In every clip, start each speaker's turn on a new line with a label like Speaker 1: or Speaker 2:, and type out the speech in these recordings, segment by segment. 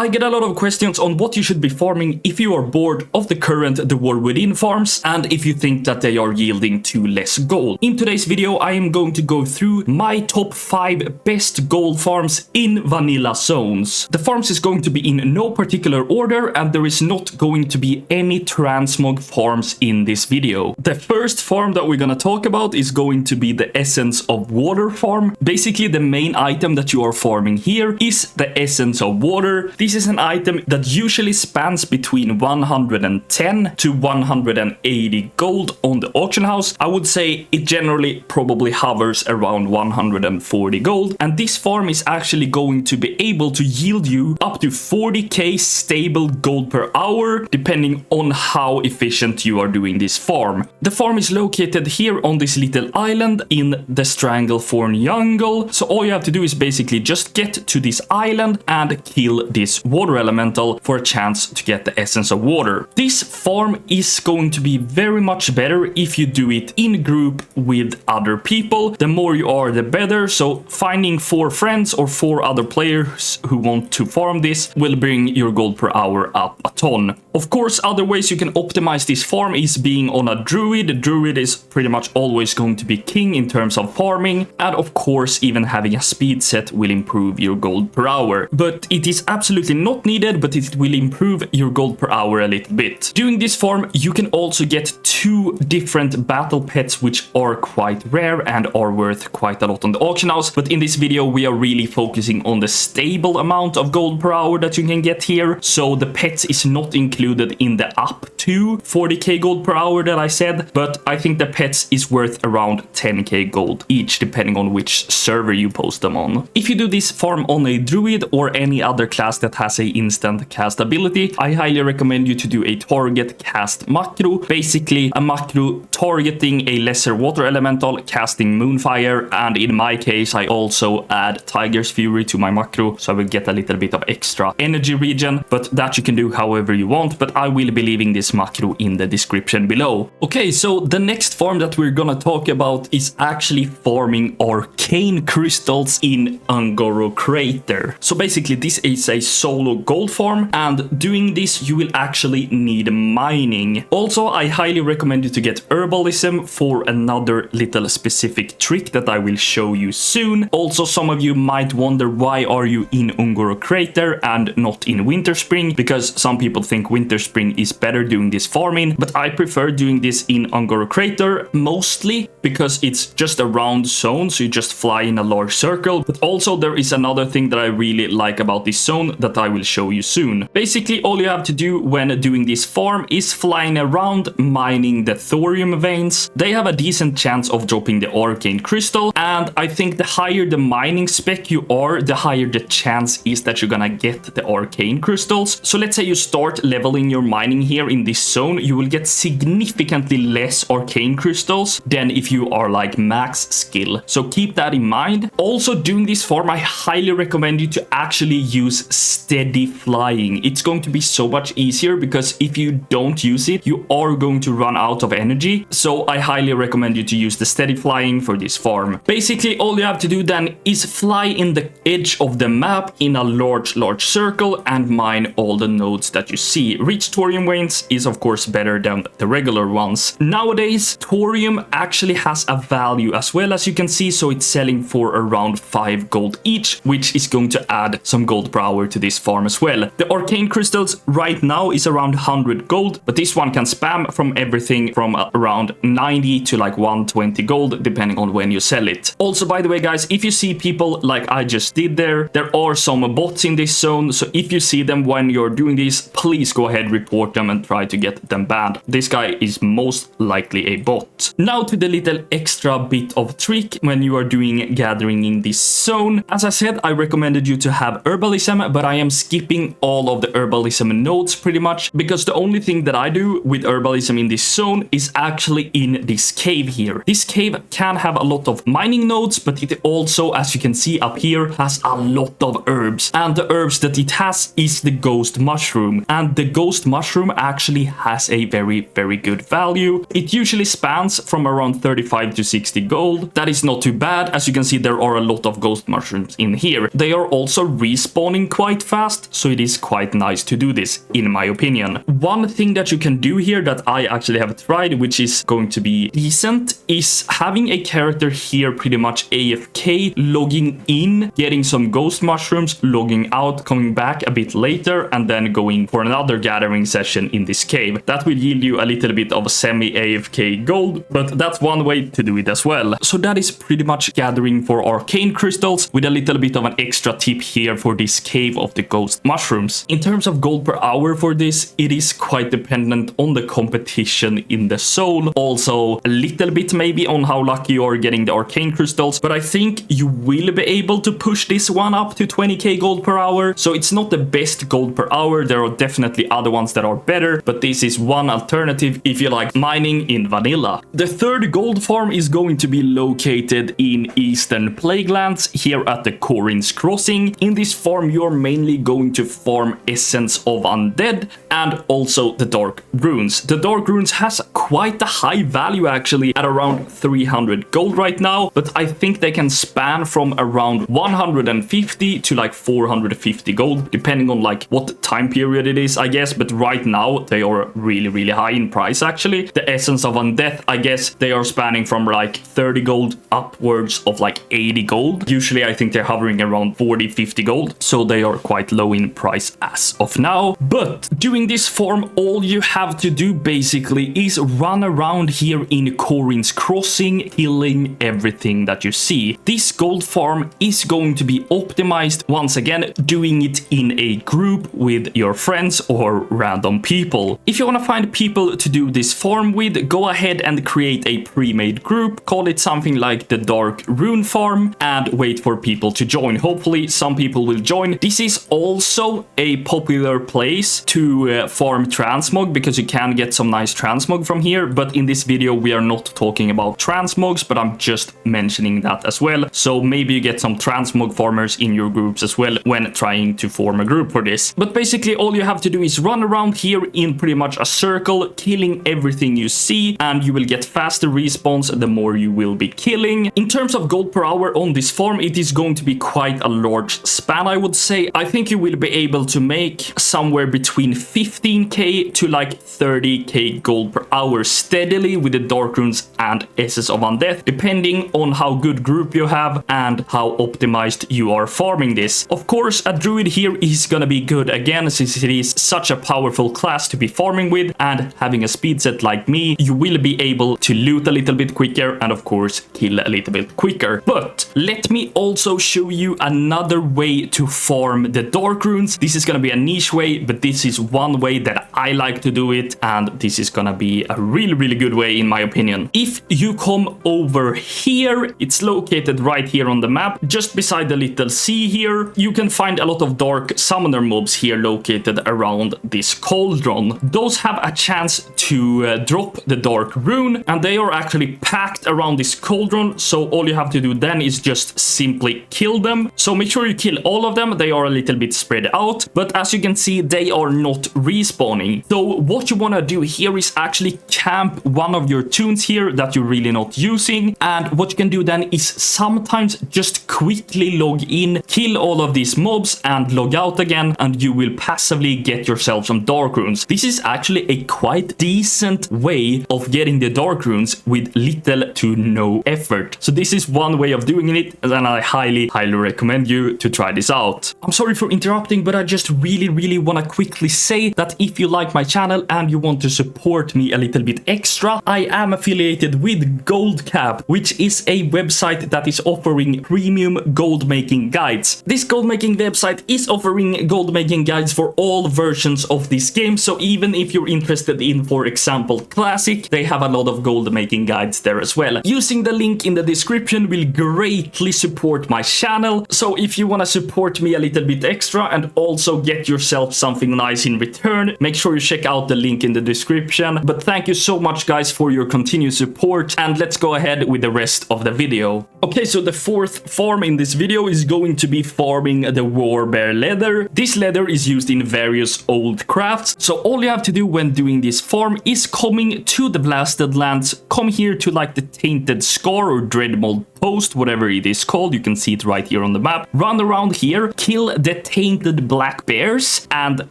Speaker 1: I get a lot of questions on what you should be farming if you are bored of the current The War Within farms and if you think that they are yielding too less gold. In today's video, I am going to go through my top 5 best gold farms in vanilla zones. The farms is going to be in no particular order, and there is not going to be any transmog farms in this video. The first farm that we're gonna talk about is going to be the Essence of Water farm. Basically, the main item that you are farming here is the Essence of Water. This is an item that usually spans between 110 to 180 gold on the auction house. I would say it generally probably hovers around 140 gold, and this farm is actually going to be able to yield you up to 40k stable gold per hour, depending on how efficient you are doing this farm. The farm is located here on this little island in the Stranglethorn jungle, so all you have to do is basically just get to this island and kill this water elemental for a chance to get the Essence of Water. This farm is going to be very much better if you do it in group with other people. The more you are, the better, so finding 4 friends or 4 other players who want to farm this will bring your gold per hour up a ton. Of course, other ways you can optimize this farm is being on a druid. The druid is pretty much always going to be king in terms of farming, and of course even having a speed set will improve your gold per hour. But it is absolutely not needed, but it will improve your gold per hour a little bit. Doing this farm, you can also get 2 different battle pets which are quite rare and are worth quite a lot on the auction house, but in this video we are really focusing on the stable amount of gold per hour that you can get here, so the pets is not included in the up to 40k gold per hour that I said, but I think the pets is worth around 10k gold each, depending on which server you post them on. If you do this farm on a druid or any other class that has a instant cast ability, I highly recommend you to do a target cast macro, basically a macro targeting a lesser water elemental, casting Moonfire, and in my case I also add Tiger's Fury to my macro, so I will get a little bit of extra energy regen, but that you can do however you want, but I will be leaving this macro in the description below. Okay, so the next farm that we're gonna talk about is actually farming arcane crystals in Undeath Crater. So basically this is a solo gold farm, and doing this you will actually need mining. Also, I highly recommend you to get herbalism for another little specific trick that I will show you soon. Also, some of you might wonder why are you in Undeath Crater and not in Winterspring, because some people think Winterspring is better doing this farming, but I prefer doing this in Undeath Crater mostly because it's just a round zone, so you just fly in a large circle. But also there is another thing that I really like about this zone that I will show you soon. Basically all you have to do when doing this farm is flying around mining the thorium veins. They have a decent chance of dropping the arcane crystal, and I think the higher the mining spec you are, the higher the chance is that you're gonna get the arcane crystals. So let's say you start leveling your mining here in this zone, you will get significantly less arcane crystals than if you are like max skill, so keep that in mind. Also, doing this farm I highly recommend you to actually use steady flying. It's going to be so much easier because if you don't use it you are going to run out of energy, so I highly recommend you to use the steady flying for this farm. Basically all you have to do then is fly in the edge of the map in a large circle and mine all the nodes that you see. Rich thorium veins is of course better than the regular ones. Nowadays thorium actually has a value as well, as you can see, so it's selling for around 5 gold each, which is going to add some gold per hour to this farm as well. The arcane crystals right now is around 100 gold, but this one can spam from everything from around 90 to like 120 gold depending on when you sell it. Also, by the way guys, if you see people like I just did there are some bots in this zone, so if you see them when you're doing this, please go ahead, report them and try to get them banned. This guy is most likely a bot. Now to the little extra bit of trick when you are doing gathering in this zone. As I said, I recommended you to have herbalism, but I am skipping all of the herbalism nodes pretty much, because the only thing that I do with herbalism in this zone is actually in this cave here. This cave can have a lot of mining nodes, but it also, as you can see up here, has a lot of herbs, and the herbs that it has is the ghost mushroom, and the ghost mushroom actually has a very good value. It usually spans from around 35 to 60 gold. That is not too bad. As you can see, there are a lot of ghost mushrooms in here. They are also respawning quite fast, so it is quite nice to do this, in my opinion. One thing that you can do here that I actually have tried, which is going to be decent, is having a character here pretty much AFK, logging in, getting some ghost mushrooms, logging out, coming back a bit later, and then going for another gathering session in this cave. That will yield you a little bit of semi-AFK gold, but that's one way to do it as well. So that is pretty much gathering for arcane crystals, with a little bit of an extra tip here for this cave of the ghost mushrooms. In terms of gold per hour for this, it is quite dependent on the competition in the zone. Also a little bit maybe on how lucky you are getting the arcane crystals, but I think you will be able to push this one up to 20k gold per hour. So it's not the best gold per hour. There are definitely other ones that are better, but this is one alternative if you like mining in vanilla. The third gold farm is going to be located in Eastern Plaguelands, here at the Corin's Crossing. In this farm, you're mainly going to farm Essence of Undead and also the Dark Runes. The Dark Runes has quite a high value actually, at around 300 gold right now, but I think they can span from around 150 to like 450 gold, depending on like what time period it is, I guess, but right now they are really high in price actually. The Essence of Undeath, I guess they are spanning from like 30 gold upwards of like 80 gold. Usually I think they're hovering around 40-50 gold, so they are quite low in price as of now. But doing this farm, all you have to do basically is run around here in Corin's Crossing, killing everything that you see. This gold farm is going to be optimized, once again, doing it in a group with your friends or random people. If you want to find people to do this farm with, go ahead and create a pre-made group, call it something like the Dark Rune Farm, and wait for people to join. Hopefully some people will join. This is also a popular place to farm transmog, because you can get some nice transmog from here, but in this video we are not talking about transmogs, but I'm just mentioning that as well. So maybe you get some transmog farmers in your groups as well when trying to form a group for this. But basically all you have to do is run around here in pretty much a circle, killing everything you see, and you will get faster respawns the more you will be killing. In terms of gold per hour on this farm, it is going to be quite a large span, I would say. I think you will be able to make somewhere between 15k to like 30k gold per hour steadily with the Dark Runes and Essence of Undeath, depending on how good group you have and how optimized you are farming this. Of course, a druid here is gonna be good again, since it is such a powerful class to be farming with, and having a speed set like me, you will be able to loot a little bit quicker and of course kill a little bit quicker. But let me also show you another way to farm the Dark Runes. This is gonna be a niche way, but this is one way that I like to do it, and this is gonna be a really good way in my opinion. If you come over here, it's located right here on the map, just beside the little sea here. You can find a lot of dark summoner mobs here located around this cauldron. Those have a chance to drop the Dark Rune, and they are actually packed around this cauldron, so all you have to do then is just simply kill them. So make sure you kill all of them. They are a little bit spread out, but as you can see, they are not respawning. So what you want to do here is actually camp one of your tunes here that you're really not using, and what you can do then is sometimes just quickly log in, kill all of these mobs and log out again, and you will passively get yourself some Dark Runes. This is actually a quite decent way of getting the Dark Runes with little to no effort. So this is one way of doing it, and I highly recommend you to try this out. I'm sorry for interrupting, but I just really want to quickly say that if you like my channel and you want to support me a little bit extra, I am affiliated with Goldcap, which is a website that is offering premium gold making guides. This gold making website is offering gold making guides for all versions of this game, so even if you're interested in, for example, Classic, they have a lot of gold making guides there as well. Using the link in the description will greatly support my channel, so if you want to support me a little bit extra and also get yourself something nice in return, make sure you check out the link in the description. But thank you so much guys for your continued support, and let's go ahead with the rest of the video. Okay, so the fourth farm in this video is going to be farming the Warbear leather. This leather is used in various old crafts, so all you have to do when doing this farm is coming to the Blasted Lands, come here to like the Tainted Scar or Dreadmold Post, whatever it is called. You can see it right here on the map. Run around here, kill the the tainted black bears and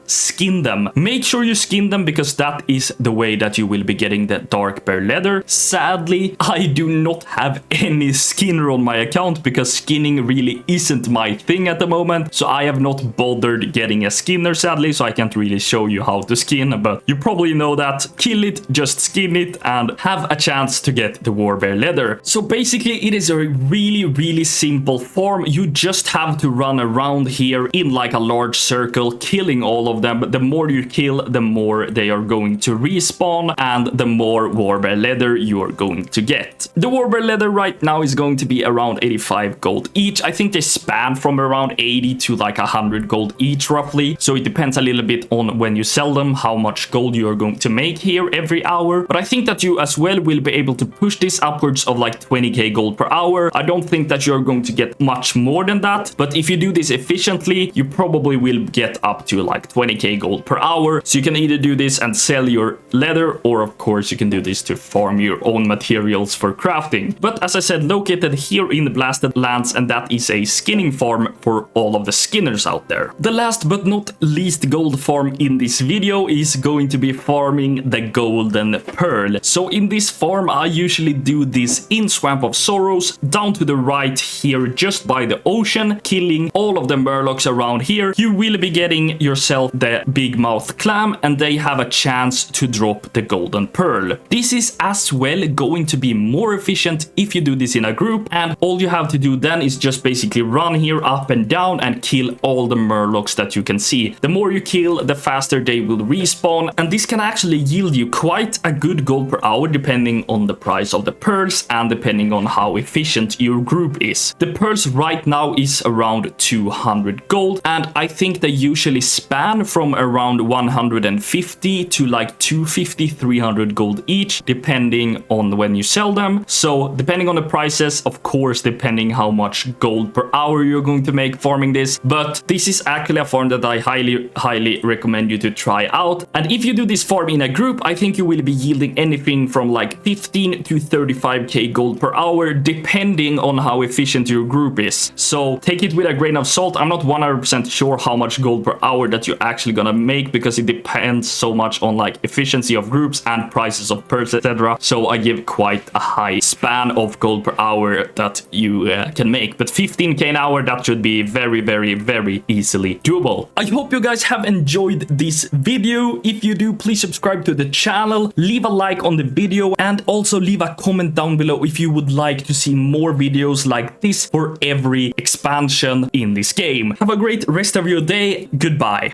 Speaker 1: skin them. Make sure you skin them because that is the way that you will be getting the dark bear leather. Sadly, I do not have any skinner on my account because skinning really isn't my thing at the moment. So I have not bothered getting a skinner, sadly, so I can't really show you how to skin, but you probably know that. Kill it, just skin it, and have a chance to get the Warbear leather. So basically, it is a really simple farm. You just have to run around here in like a large circle, killing all of them. But the more you kill, the more they are going to respawn, and the more Warbear leather you are going to get. The Warbear leather right now is going to be around 85 gold each. I think they span from around 80 to like 100 gold each roughly. So it depends a little bit on when you sell them, how much gold you are going to make here every hour. But I think that you as well will be able to push this upwards of like 20k gold per hour. I don't think that you're going to get much more than that, but if you do this efficiently, you probably will get up to like 20k gold per hour. So you can either do this and sell your leather, or of course you can do this to farm your own materials for crafting. But as I said, located here in the Blasted Lands, and that is a skinning farm for all of the skinners out there. The last but not least gold farm in this video is going to be farming the golden pearl. So in this farm, I usually do this in Swamp of Sorrows, down to the right here, just by the ocean, killing all of the murlocs around here. You will be getting yourself the big mouth clam, and they have a chance to drop the golden pearl. This is as well going to be more efficient if you do this in a group, and all you have to do then is just basically run here up and down and kill all the murlocs that you can see. The more you kill, the faster they will respawn, and this can actually yield you quite a good gold per hour depending on the price of the pearls and depending on how efficient your group is. The pearls right now is around 200 gold, and I think they usually span from around 150 to like 250, 300 gold each, depending on when you sell them. So depending on the prices, of course, depending how much gold per hour you're going to make farming this, but this is actually a farm that I highly recommend you to try out. And if you do this farm in a group, I think you will be yielding anything from like 15 to 35k gold per hour, depending on how efficient your group is. So take it with a grain of salt. I'm not 100% sure how much gold per hour that you're actually gonna make, because it depends so much on like efficiency of groups and prices of pearls, etc. So I give quite a high span of gold per hour that you can make, but 15k an hour, that should be very easily doable. I hope you guys have enjoyed this video. If you do, please subscribe to the channel, leave a like on the video, and also leave a comment down below if you would like to see more videos like this for every expansion in this game. Have a great rest of your day. Goodbye.